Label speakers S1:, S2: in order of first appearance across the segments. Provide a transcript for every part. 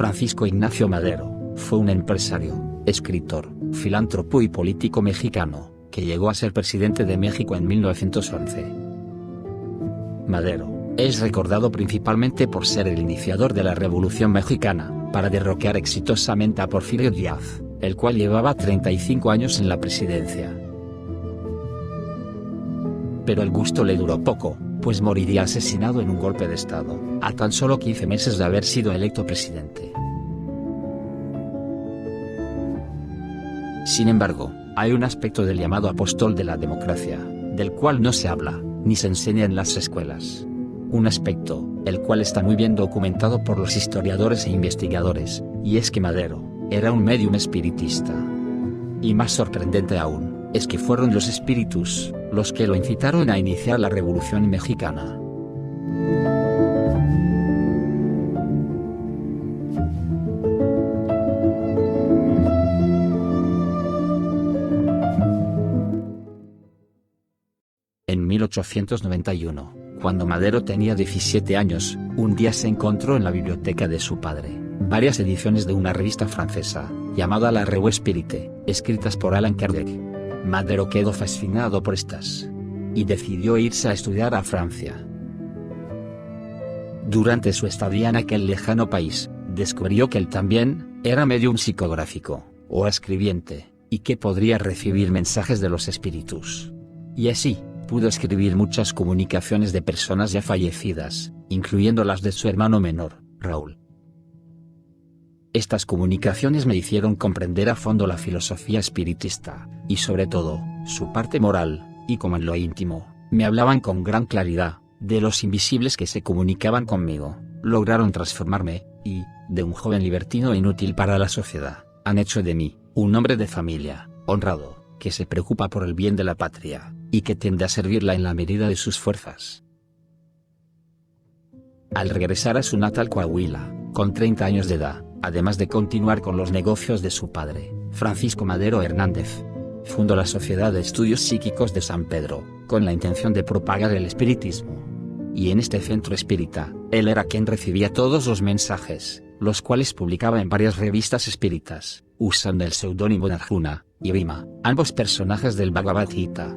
S1: Francisco Ignacio Madero fue un empresario, escritor, filántropo y político mexicano, que llegó a ser presidente de México en 1911. Madero es recordado principalmente por ser el iniciador de la Revolución Mexicana, para derrocar exitosamente a Porfirio Díaz, el cual llevaba 35 años en la presidencia. Pero el gusto le duró poco, pues moriría asesinado en un golpe de Estado, a tan solo 15 meses de haber sido electo presidente. Sin embargo, hay un aspecto del llamado apóstol de la democracia, del cual no se habla, ni se enseña en las escuelas. Un aspecto, el cual está muy bien documentado por los historiadores e investigadores, y es que Madero era un médium espiritista. Y más sorprendente aún, es que fueron los espíritus los que lo incitaron a iniciar la Revolución Mexicana. En 1891, cuando Madero tenía 17 años, un día se encontró en la biblioteca de su padre varias ediciones de una revista francesa, llamada La Revue Spirite, escritas por Allan Kardec. Madero quedó fascinado por estas, y decidió irse a estudiar a Francia. Durante su estadía en aquel lejano país, descubrió que él también era medium psicográfico, o escribiente, y que podría recibir mensajes de los espíritus. Y así, pudo escribir muchas comunicaciones de personas ya fallecidas, incluyendo las de su hermano menor, Raúl. Estas comunicaciones me hicieron comprender a fondo la filosofía espiritista, y sobre todo, su parte moral, y como en lo íntimo, me hablaban con gran claridad, de los invisibles que se comunicaban conmigo, lograron transformarme, y, de un joven libertino inútil para la sociedad, han hecho de mí, un hombre de familia, honrado, que se preocupa por el bien de la patria, y que tiende a servirla en la medida de sus fuerzas. Al regresar a su natal Coahuila, con 30 años de edad, además de continuar con los negocios de su padre, Francisco Madero Hernández, fundó la Sociedad de Estudios Psíquicos de San Pedro, con la intención de propagar el espiritismo. Y en este centro espírita, él era quien recibía todos los mensajes, los cuales publicaba en varias revistas espíritas, usando el seudónimo de Arjuna y Bhima, ambos personajes del Bhagavad Gita.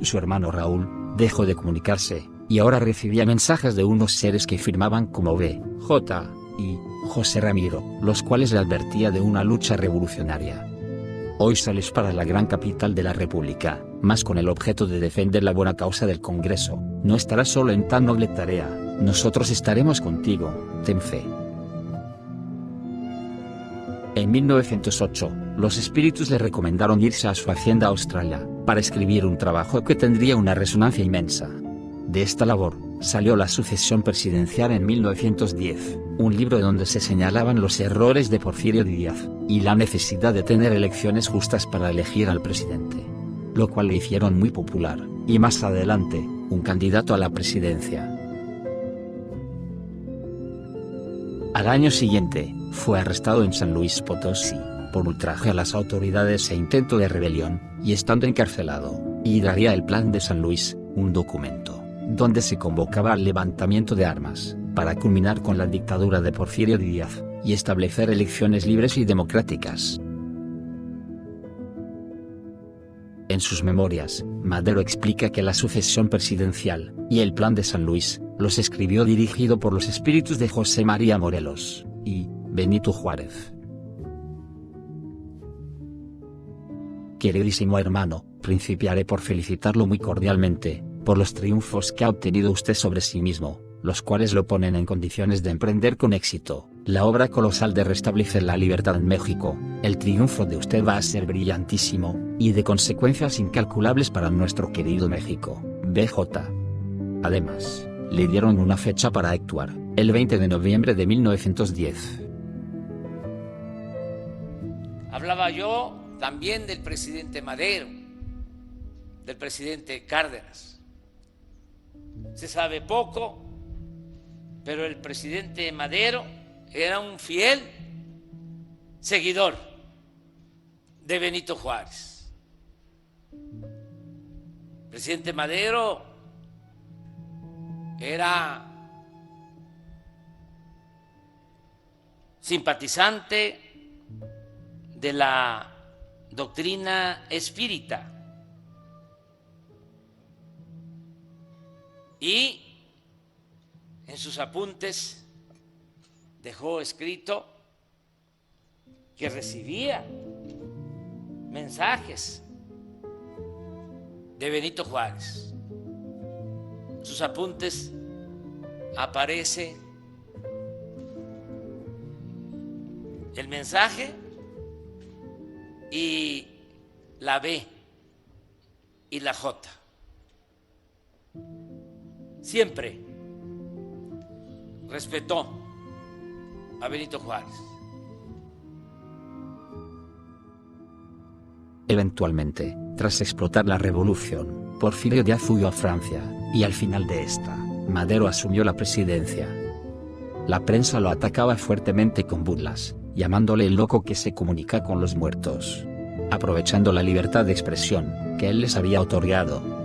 S1: Su hermano Raúl dejó de comunicarse, y ahora recibía mensajes de unos seres que firmaban como B. J. y José Ramiro, los cuales le advertía de una lucha revolucionaria. Hoy sales para la gran capital de la República, más con el objeto de defender la buena causa del Congreso. No estarás solo en tan noble tarea, nosotros estaremos contigo, ten fe. En 1908, los espíritus le recomendaron irse a su hacienda Australia, para escribir un trabajo que tendría una resonancia inmensa. De esta labor, salió La Sucesión Presidencial en 1910, un libro donde se señalaban los errores de Porfirio Díaz, y la necesidad de tener elecciones justas para elegir al presidente. Lo cual le hicieron muy popular, y más adelante, un candidato a la presidencia. Al año siguiente, fue arrestado en San Luis Potosí, por ultraje a las autoridades e intento de rebelión, y estando encarcelado, y daría el Plan de San Luis, un documento, donde se convocaba al levantamiento de armas, para culminar con la dictadura de Porfirio Díaz, y establecer elecciones libres y democráticas. En sus memorias, Madero explica que la sucesión presidencial, y el Plan de San Luis, los escribió dirigido por los espíritus de José María Morelos, y Benito Juárez. Queridísimo hermano, principiaré por felicitarlo muy cordialmente, por los triunfos que ha obtenido usted sobre sí mismo, los cuales lo ponen en condiciones de emprender con éxito la obra colosal de restablecer la libertad en México. El triunfo de usted va a ser brillantísimo, y de consecuencias incalculables para nuestro querido México, BJ. Además, le dieron una fecha para actuar, el 20 de noviembre de 1910.
S2: Hablaba yo también del presidente Madero, del presidente Cárdenas. Se sabe poco, pero el presidente Madero era un fiel seguidor de Benito Juárez. El presidente Madero era simpatizante de la doctrina espírita y en sus apuntes dejó escrito que recibía mensajes de Benito Juárez. En sus apuntes aparece el mensaje y la B y la J. Siempre respetó a Benito Juárez.
S1: Eventualmente, tras explotar la revolución, Porfirio Díaz huyó a Francia, y al final de esta, Madero asumió la presidencia. La prensa lo atacaba fuertemente con burlas, llamándole el loco que se comunica con los muertos, aprovechando la libertad de expresión que él les había otorgado.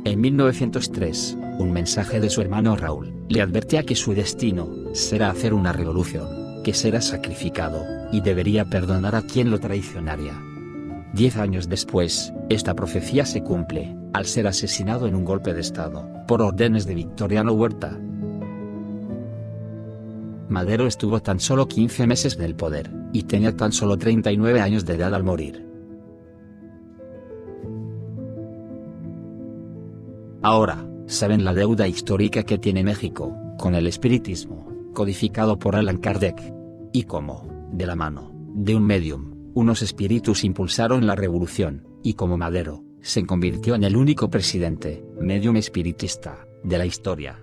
S1: En 1903, un mensaje de su hermano Raúl le advertía que su destino será hacer una revolución, que será sacrificado, y debería perdonar a quien lo traicionaría. 10 años después, esta profecía se cumple, al ser asesinado en un golpe de Estado, por órdenes de Victoriano Huerta. Madero estuvo tan solo 15 meses en el poder, y tenía tan solo 39 años de edad al morir. Ahora, saben la deuda histórica que tiene México con el espiritismo, codificado por Allan Kardec. Y cómo, de la mano de un medium, unos espíritus impulsaron la revolución, y como Madero se convirtió en el único presidente, medium espiritista, de la historia.